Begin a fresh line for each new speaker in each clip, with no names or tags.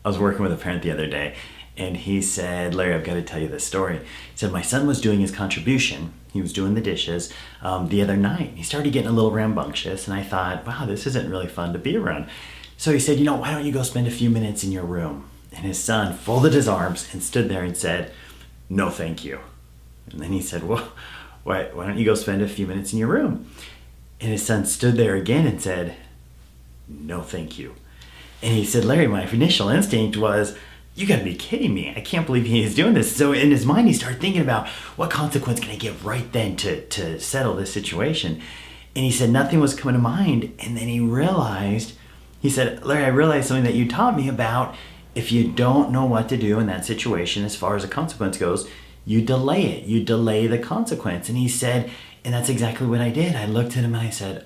I was working with a parent the other day, and he said, Larry, I've got to tell you this story. He said, my son was doing his contribution. He was doing the dishes the other night. He started getting a little rambunctious, and I thought, wow, this isn't really fun to be around. So he said, why don't you go spend a few minutes in your room? And his son folded his arms and stood there and said, no, thank you. And then he said, well, why don't you go spend a few minutes in your room? And his son stood there again and said, no, thank you. And he said, Larry, my initial instinct was, you gotta be kidding me. I can't believe he is doing this. So in his mind, he started thinking about what consequence can I give right then to settle this situation. And he said nothing was coming to mind. And then he realized, he said, Larry, I realized something that you taught me about. If you don't know what to do in that situation as far as a consequence goes, you delay it. You delay the consequence. And he said, and that's exactly what I did. I looked at him and I said,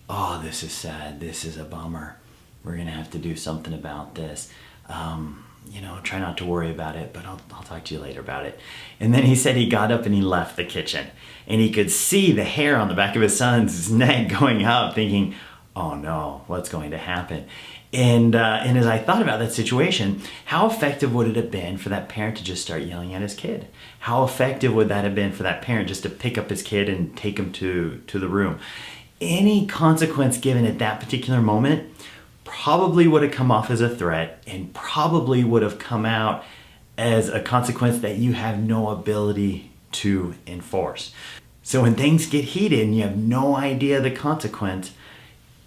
oh, this is sad. This is a bummer. We're gonna have to do something about this. Try not to worry about it, but I'll talk to you later about it. And then he said he got up and he left the kitchen, and he could see the hair on the back of his son's neck going up, thinking, oh no, what's going to happen? And as I thought about that situation, how effective would it have been for that parent to just start yelling at his kid? How effective would that have been for that parent just to pick up his kid and take him to the room? Any consequence given at that particular moment probably would have come off as a threat and probably would have come out as a consequence that you have no ability to enforce. So when things get heated and you have no idea the consequence,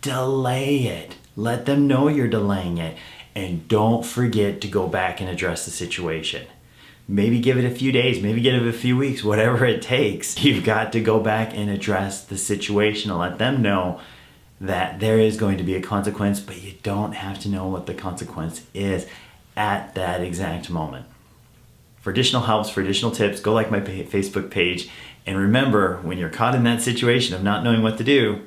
delay it. Let them know you're delaying it, and don't forget to go back and address the situation. Maybe give it a few days, maybe give it a few weeks, whatever it takes. You've got to go back and address the situation and let them know that there is going to be a consequence, but you don't have to know what the consequence is at that exact moment. For additional helps, for additional tips, go like my Facebook page. And remember, when you're caught in that situation of not knowing what to do,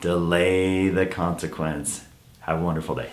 delay the consequence. Have a wonderful day.